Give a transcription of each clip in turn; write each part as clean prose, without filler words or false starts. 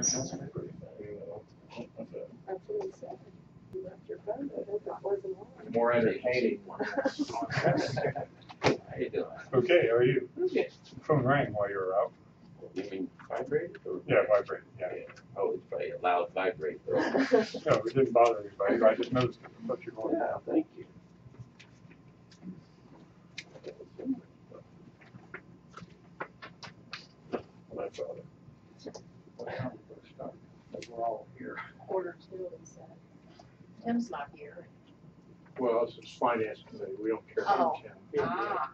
what he said. You left your phone, I hope it wasn't on. More entertaining. How you doing? Okay, how are you? Okay. Phone rang while you were out. You mean vibrated? Or? Yeah, vibrating, yeah. Oh, it's probably a loud vibrate. No, it didn't bother anybody, I just noticed it. I thought you were going. Yeah, thank you. That's all. We're all here. Quarter two, he said. Tim's not here. Well, it's just finance committee, we don't care Oh. about Tim. Ah.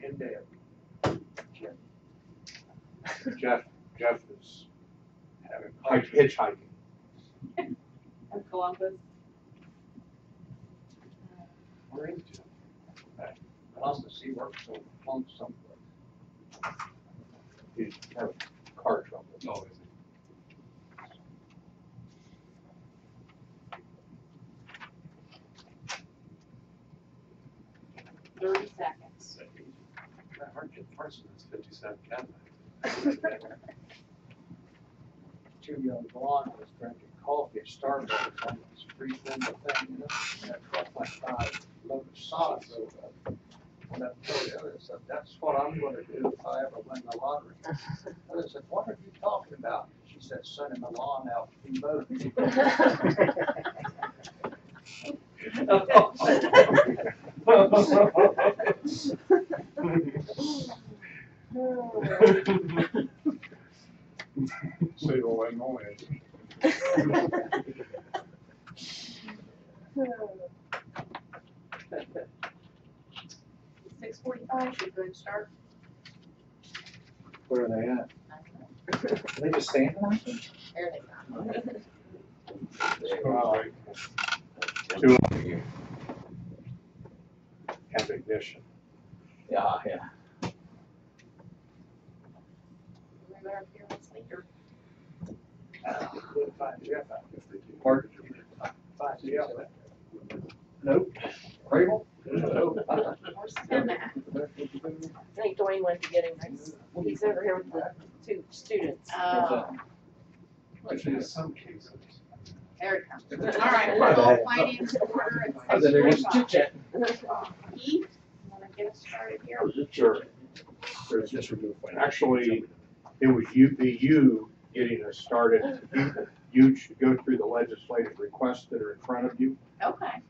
And Deb. Jeff is having hitchhiking. And Columbus. We're into Columbus, he works so long someplace. He's having car trouble. Oh, is it? 30 seconds. First is 57 cabinet. Two young blonde was drinking coffee at Starbucks on the street window thing, you know, and that truck went by, load of sod rolled up. And I told the other, I said, that's what I'm gonna do if I ever win the lottery. I said, what are you talking about? She said, sending the lawn out to be voted. Save all that noise. 6:45, should we start? Where are they at? Are they just standing out there? There they go. Right. Two of you have ignition. Yeah, yeah. We better hear what's later. Find Jeff out. Pardon? Find Jeff. Nope. Rabel? Where's Tim at? I think Dwayne went to get him. He's over here with the two students. Actually, in some cases. There it comes. All right, we're all finance order I was in there just chit chatting. Heath, you wanna get us started here? Sure. Just remove one. Actually, it was you getting us started. You should go through the legislative requests that are in front of you. Okay,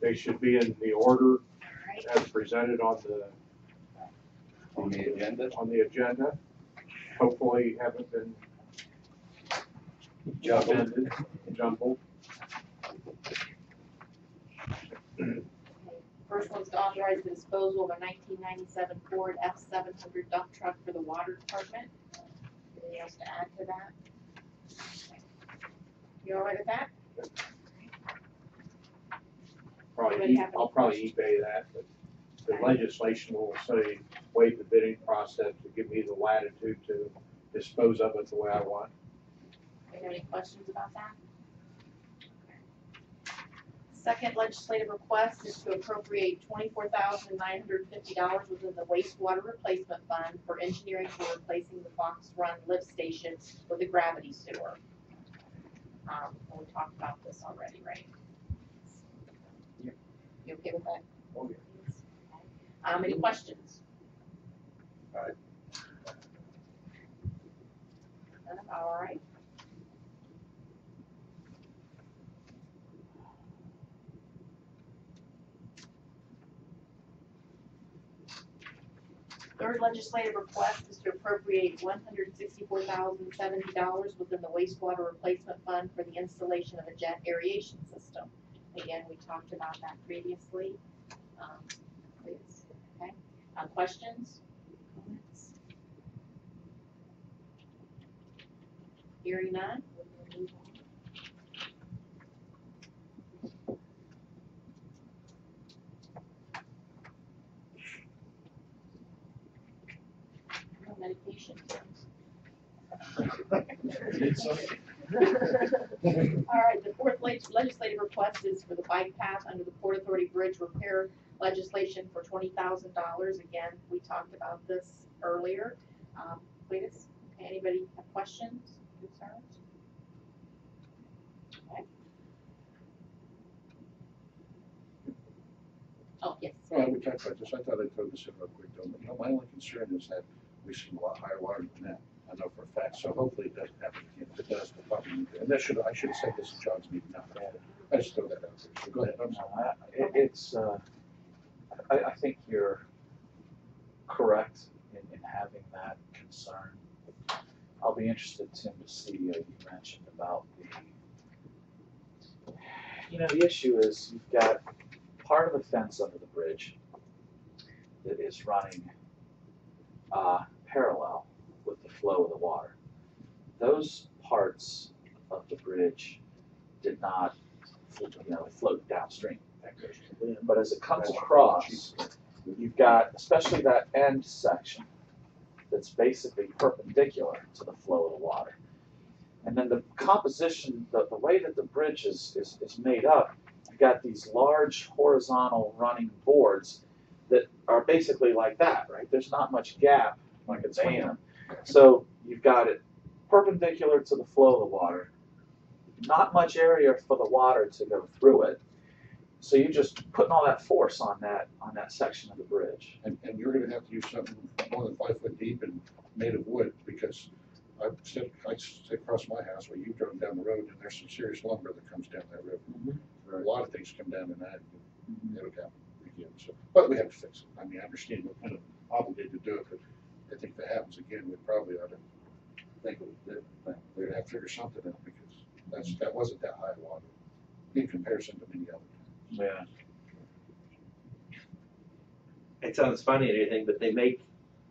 They should be in the order all right. as presented on the agenda. Hopefully haven't been jumbled. First one's to authorize the disposal of a 1997 Ford F700 dump truck for the water department. Anything else to add to that? You all right with that? I'll probably eBay that, but the legislation will say waive the bidding process to give me the latitude to dispose of it the way I want. Do you have any questions about that? Second legislative request is to appropriate $24,950 within the wastewater replacement fund for engineering for replacing the Fox Run lift station with a gravity sewer. We talked about this already, right? Yep. You okay with that? Oh, yeah. Any questions? Aye. All right. Third legislative request is to appropriate $164,070 within the wastewater replacement fund for the installation of a jet aeration system. Again, we talked about that previously. Please, okay. Questions? Comments? Hearing none, we'll move on. Medication. All right, the fourth legislative request is for the bike path under the Port Authority Bridge repair legislation for $20,000. Again, we talked about this earlier. Please, okay, Anybody have questions, concerns? Okay. Oh, yes. Well, we talked about this, I thought I'd throw this in real quick, though, but, my only concern is that we've seen a lot higher water than that, I know for a fact, so hopefully it doesn't happen again. If it does, we'll probably need to, and I should have said this in John's meeting, not that. I just throw that out there, so go ahead, I'm sorry. I think you're correct in having that concern. I'll be interested, Tim, to see, you mentioned about the issue is you've got part of the fence under the bridge that is running parallel with the flow of the water. Those parts of the bridge did not, float downstream. But as it comes across, you've got, especially that end section, that's basically perpendicular to the flow of the water. And then the composition, the way that the bridge is made up, you've got these large horizontal running boards that are basically like that, right? There's not much gap between them. So you've got it perpendicular to the flow of the water, not much area for the water to go through it. So you're just putting all that force on that section of the bridge. And you're gonna have to use something more than 5 foot deep and made of wood, because I sit across my house where you've driven down the road, and there's some serious lumber that comes down that river. A lot of things come down in that, and it'll happen again, so, but we have to fix it. I mean, I understand we're kind of obligated to do it, but I think if that happens again, we probably ought to think of it. We're gonna have to figure something out, because that wasn't that high water in comparison to many other times. Yeah. It sounds funny or anything, but they make,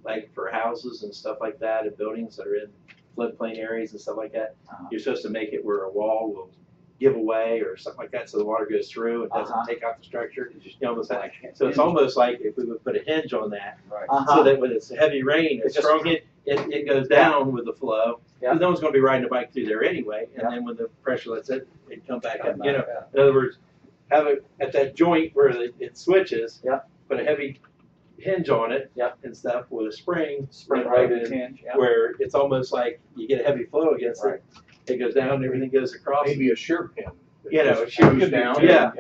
like, for houses and stuff like that, and buildings that are in floodplain areas and stuff like that, you're supposed to make it where a wall will give away or something like that, so the water goes through and doesn't take out the structure. So it's almost like if we would put a hinge on that, so that when it's heavy rain, it's strong, it goes down with the flow. Because no one's going to be riding a bike through there anyway, and then when the pressure lets it come back up. In other words, have it at that joint where it switches. Put a heavy hinge on it. And stuff with a spring right in, hinge. where it's almost like you get a heavy flow against it. It goes down, everything goes across. Maybe a shear pin. It shoots down. I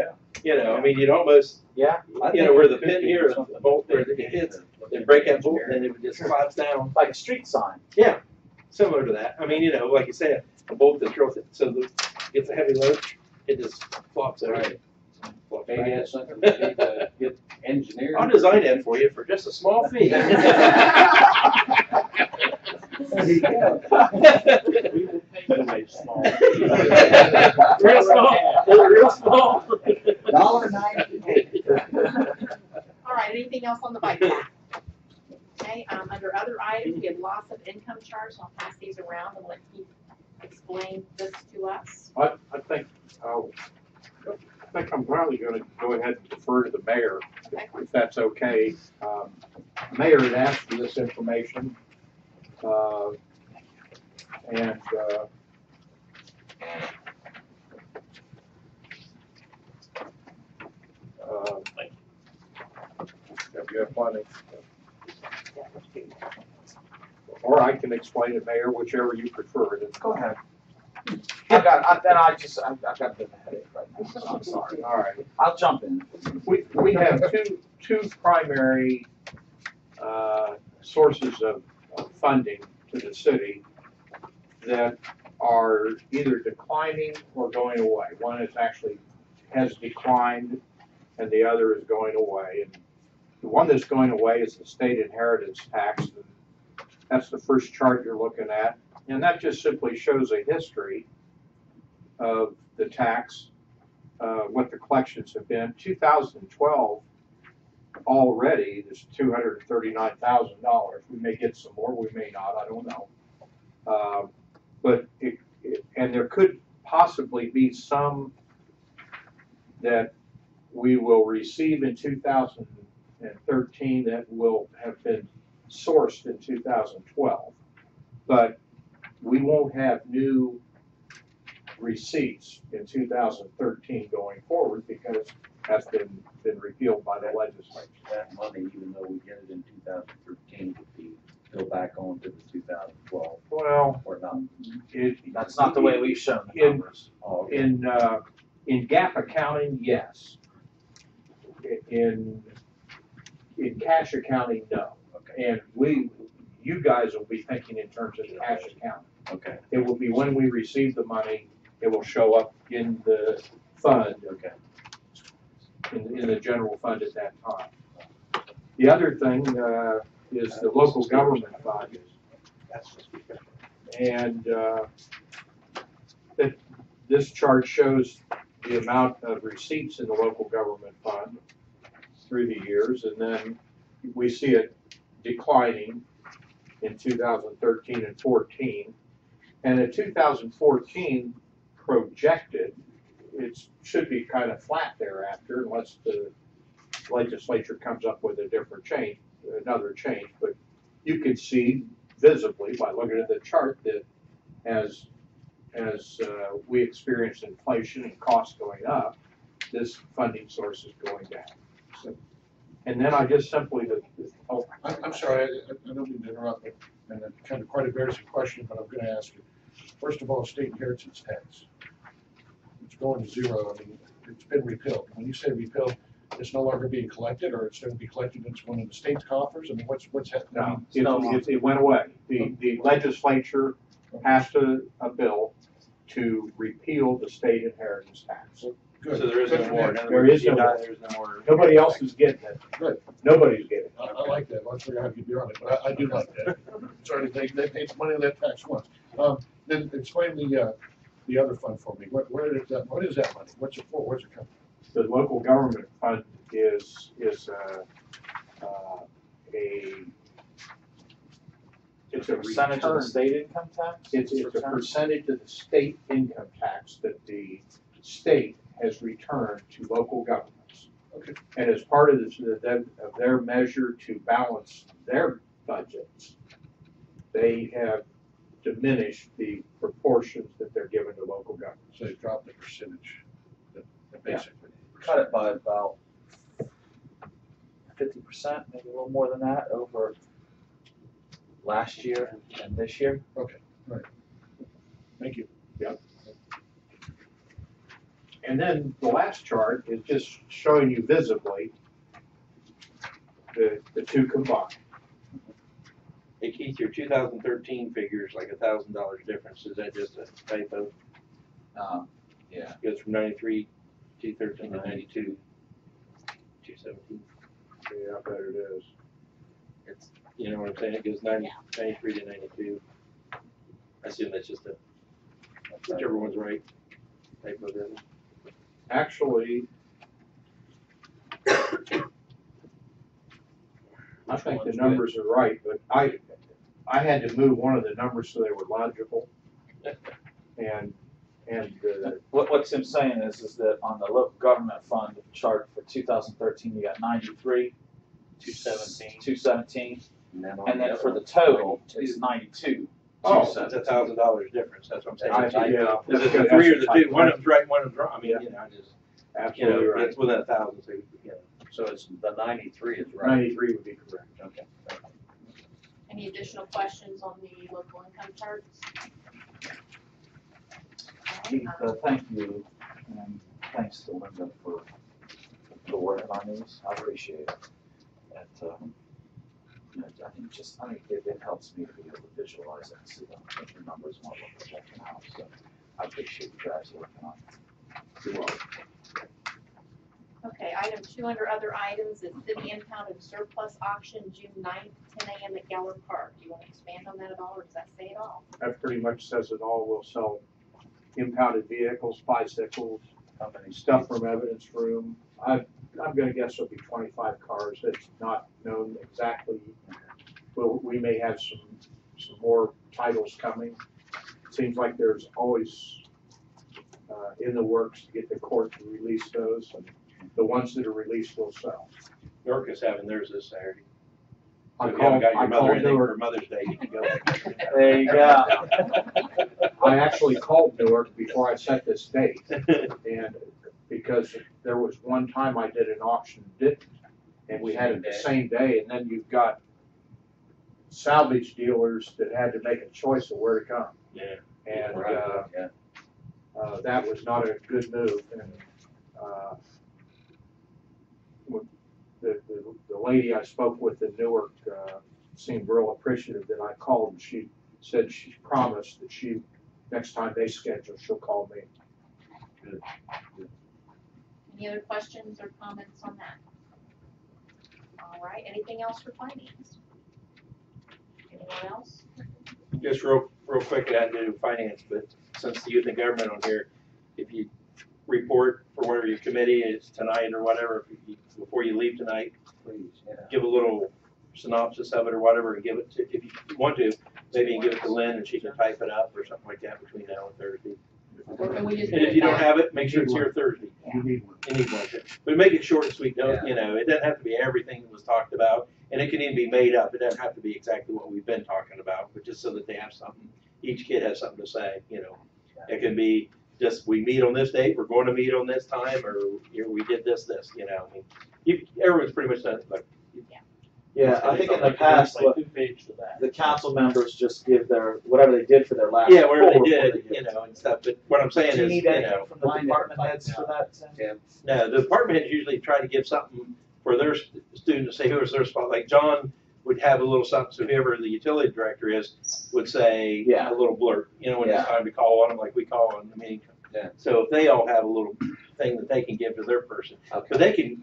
mean, you'd almost, where the pin here, the bolt there, it hits, then break that bolt, and then it would just collapse down. Like a street sign. Yeah, similar to that. I mean, like you said, a bolt that throws it, so it gets a heavy load, it just flops over. Maybe that's something we need to get engineered. I'll design that for you for just a small fee. We will pay you a small Real small. Real small. $1.98. All right, anything else on the bike path? Okay, under other items, we have loss of income charge. I'll pass these around and let Heath explain this to us. I think I'm probably going to go ahead and defer to the mayor, if that's okay. Mayor had asked for this information, and you have plenty. Or I can explain it, Mayor, whichever you prefer. Go ahead. I've got a bit of a headache right now, so I'm sorry. All right. I'll jump in. We have two primary sources of funding to the city that are either declining or going away. One is actually has declined, and the other is going away. And the one that's going away is the state inheritance tax. That's the first chart you're looking at, and that just simply shows a history of the tax, what the collections have been. 2012 already is $239,000. We may get some more, we may not, I don't know. But and there could possibly be some that we will receive in 2013 that will have been sourced in 2012. But we won't have new receipts in 2013 going forward because that's been repealed by the legislature. That money, even though we get it in 2013, would be go back on to the 2012 Well, or not? That's not the way we've shown the In- numbers. Oh, okay. in GAAP accounting, yes. In cash accounting, no. Okay, And you guys will be thinking in terms of cash accounting. okay, It will be when we receive the money, it will show up in the fund, okay. in the general fund at that time. The other thing, is the local government fund. And, this chart shows the amount of receipts in the local government fund through the years, and then we see it declining in 2013 and 14. And in 2014 projected, it should be kind of flat thereafter unless the legislature comes up with a different change, another change. But you can see visibly by looking at the chart that as we experience inflation and costs going up, this funding source is going down. So, and then I just simply, I'm sorry, I don't mean to interrupt, and it's kind of quite a embarrassing question, but I'm gonna ask you. First of all, state inheritance tax. It's going to zero, I mean, it's been repealed. When you say repealed, it's no longer being collected, or it's going to be collected, it's going to the state's coffers, I mean, what's happening? no, it went away. The legislature passed a bill to repeal the state inheritance tax. Good. So there is no more. In other There words, is no more. there's no more. Nobody else is getting it. Good. Nobody's getting it. I like that, let's figure out how to get beyond it, but I do like that. Sorry, they paid some money on that tax once. Then explain the other fund for me, what is that money, what's it for, where's it come The local government fund is it's a Percentage of the return. state income tax? It's a return? percentage of the state income tax that the state has returned to local governments. Okay. And as part of their measure to balance their budgets, they have diminished the proportions that they're given to local governments. So they dropped the percentage, that basically. Cut it by about 50%, maybe a little more than that over last year and this year. Thank you. And then the last chart is just showing you visibly the two combined. Hey Keith, your 2013 figures like $1,000 difference, is that just a typo? Yeah. It goes from 93, 213 to 92, 217. Yeah, I bet it is. It's, you know what I'm saying? It goes 93 to 92. I assume that's just whichever one's right. Typo doesn't. Actually, I think the numbers are right, but I had to move one of the numbers so they were logical. And What Tim's saying is that on the local government fund chart for 2013, you got 93, 217, and then for the total, it's 92. Oh. That's $1,000 difference, that's what I'm saying. yeah, Is it that's the three or the good. two? One of them's right, one of them's wrong. I mean, Yeah. you know, I just, you Absolutely know, right. it's within 1,000, so, you know. So it's the 93 is right. 93 would be correct. Okay. Any additional questions on the local income charts? Keith, thank you, and thanks to Linda for working on these. I appreciate it. And, you know, I think it helps me to be able to visualize it and see the numbers and what we're projecting out. So I appreciate you guys working on it. You're welcome. Okay, item 2 under other items is city impounded surplus auction, June 9th, 10 a.m. at Geller Park. Do you want to expand on that at all, or does that say it all? That pretty much says it all. We'll sell impounded vehicles, bicycles, stuff from evidence room. I'm gonna guess it'll be 25 cars. It's not known exactly. We may have some more titles coming. Seems like there's always in the works to get the court to release those, and the ones that are released will sell. York is having theirs this Saturday. I So if you haven't got your mother called anything Newark. for Mother's Day, you can go. There you go. I actually called Newark before I set this date, and because there was one time I did an auction, didn't, and we had it the same day, and then you've got salvage dealers that had to make a choice of where to come. Yeah. And, Yeah. that was not a good move, and, when the lady I spoke with in Newark, seemed real appreciative that I called, and she said she promised that next time they schedule, she'll call me. Any other questions or comments on that? All right, anything else for finance? Anyone else? Just real quick, I had to do finance, but since the youth and government on here, if you report for whatever your committee is tonight or whatever, before you leave tonight, Please, yeah. give a little synopsis of it or whatever, and give it to, if you want to, maybe you can give it to Lynn and she can type it up or something like that between now and Thursday. Or can we just And do if you it don't now? have it, make sure it's here Thursday. You need one. You need one, but make it short and sweet. Don't, you know, it doesn't have to be everything that was talked about, and it can even be made up. It doesn't have to be exactly what we've been talking about, but just so that they have something. Each kid has something to say. You know, it can be just we meet on this date, we're going to meet on this time, or you know, we did this. You know, I mean, everyone's pretty much done it. Like, Yeah, I think in the past, Like 2 pages to that. the council members just give their, whatever they did for their last. yeah, whatever full they report did, they you know, and stuff. But what I'm saying Do you is, need you anything know, from the department heads for that, Tim? no, the department heads usually try to give something for their students, say who's their spot. Like John would have a little something, so whoever the utility director is would say Yeah. a little blurb, you know, when it's Yeah. time to call on them, like we call on the meeting. Yeah. So if they all have a little thing that they can give to their person, Okay. but they can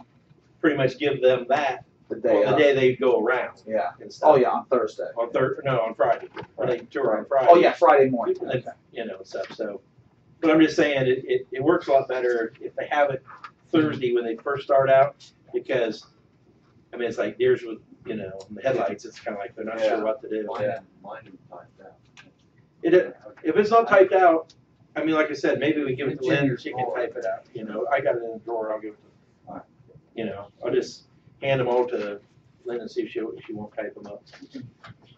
pretty much give them that The day on the of. day they go around Yeah. and stuff. Oh, yeah, on Thursday. On Friday, when they tour on Friday. Oh, yeah, Friday morning. And then, Okay. you know, and stuff, so, but I'm just saying, it works a lot better if they have it Thursday when they first start out, because, I mean, it's like deers with, you know, the headlights, it's kinda like they're not Yeah. sure what to do. Yeah, mine is typed out. If it's not typed out, I mean, like I said, maybe we give it to Lynn, she can type it out, you know, I got it in the drawer, I'll give it to her. You know, I'll just hand them all to Lynn and see if she won't type them up.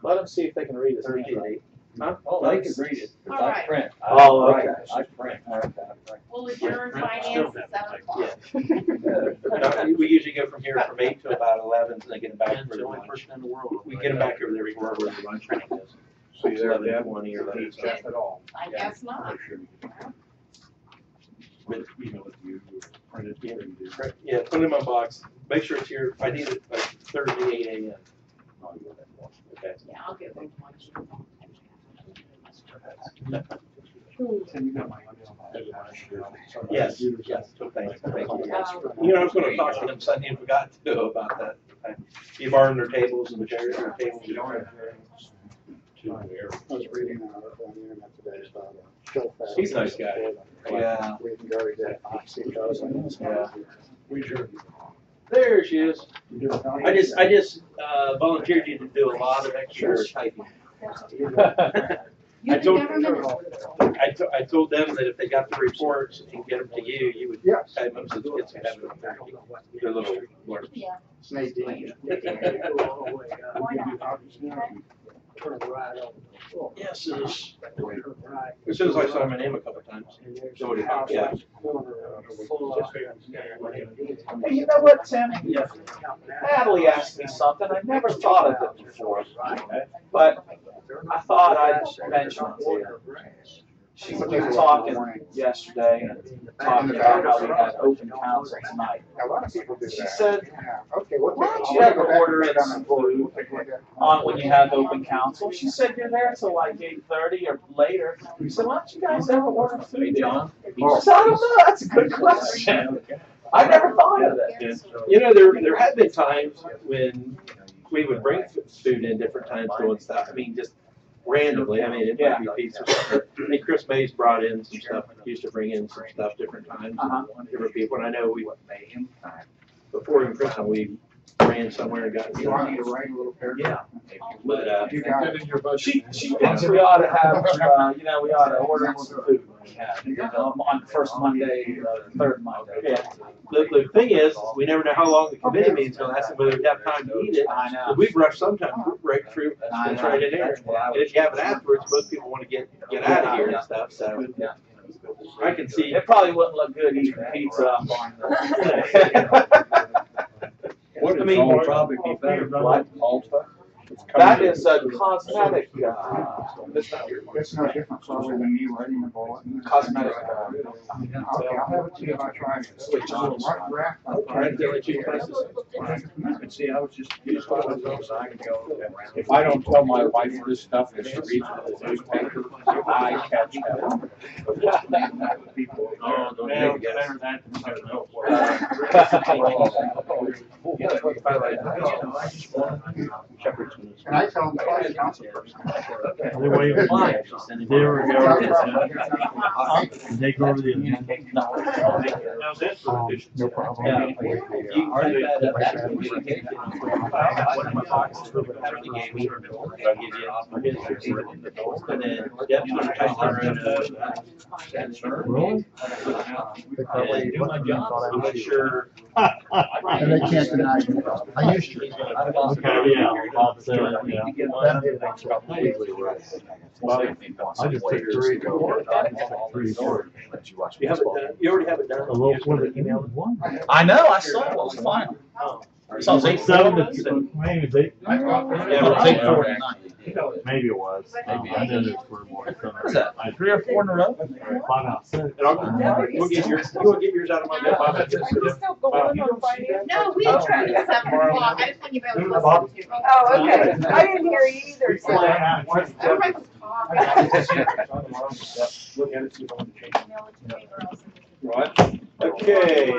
Let them see if they can read his Thursday at handwriting. 8. Huh? Oh, I can read it, 'cause All I right. print. Oh, I okay. write, I print. We'll adjourn Still finance have at to 7 o'clock. We usually go from here from 8 to about 11, and then get them back for the only lunch. person in the world. We get them back over there before where the lunch break is. So you there, 11:20 or Deb? 11. Jeff at all? I guess not. With, email it to you, print it, Yeah. or you do. Yeah, put it in my box. Make sure it's here. I need it like Thursday, 8 a.m. Oh, you want that one. Okay. Yeah, I'll get them lunch. Tim, you got my email. Yes, yes, so thank you. You know, I was gonna talk to them Sunday and forgot to about that. You borrowed their tables and the chairs and the tables. I was reading on the internet today about Joe Fast. He's a nice guy. Yeah. We can go get oxytocin. Yeah. We sure. There she is. You do it, I just volunteered you to do a lot of extra typing. You I told- government. I told them that if they got the reports and get them to you, you would Yes. type them so the kids can have it on their little blurb. Yeah. Nadine. Yes, it is. As soon as I saw my name a couple times. Somebody thought, yeah. Hey, you know what, Tim? Natalie asked me something. I never thought of it before, but I thought I'd mention it to you. We were talking yesterday and talking about how we had open council tonight. A lot of people do that. She said, Yeah, okay, well. why don't you ever order in some food on when you have open council? She said, you're there till like 8:30 or later. We said, why don't you guys ever order food, John? He said, I don't know, that's a good question. I never thought of it. You know, there have been times when we would bring food in different times doing stuff. I mean, just randomly. I mean, it might be pizza. I think Chris Mays brought in some stuff. He used to bring in some stuff different times. Different people. And I know before even Christmas, we ran somewhere and got. You want me to write a little paragraph? But You got it. in your budget. She thinks we ought to have, we ought to order some food when we have, on first Monday, third Monday. Yeah. The thing is, we never know how long the committee meeting's gonna last and whether we have time to eat it. I know. If we rush sometimes, right through, it's right in there. And if you have it afterwards, most people wanna get out of here and stuff, so. Yeah. I can see. It probably wouldn't look good eating pizza up on the. What I mean, will probably be better, like Alta, That is a cosmetic, It's no different probably than me writing a bulletin. cosmetic, Okay, I'll have it to you if I try it. See, I was just. If I don't tell my wife this stuff and she reads it in the newspaper, I catch hell. People. Oh, don't Well, take a guess. better that than I don't know. And I tell them twice, the council person. They wait a while. There we go. They go over the agenda. How's that for efficiency? No problem. Yeah. You already had that communication. One of my boxes, he gave me, I'll give you, I'll get it. And then Deb's gonna type it in, Really? and do my job, I'm not sure. And they can't deny me. I used to. Okay, yeah. Bob said, yeah. That made things completely right. Well, I just took three. Three, four. You have it done, you already have it done. A little, what, email one? I know, I saw it was final. So it's 7 to, maybe it's 8. Yeah, it's 8:49. Maybe it was. Maybe. I know there's 4 more. What is that, 3 or 4 in a row? 5 out of 6. And we'll get yours, you'll get yours out of my mailbox. Are you still going on finance? No, we tried at 7 o'clock, I just want you to be able to listen to. Oh, okay. I didn't hear you either, so. Everybody was talking. Look at it, see if I want to change it. Email it to me or else. Right. Okay,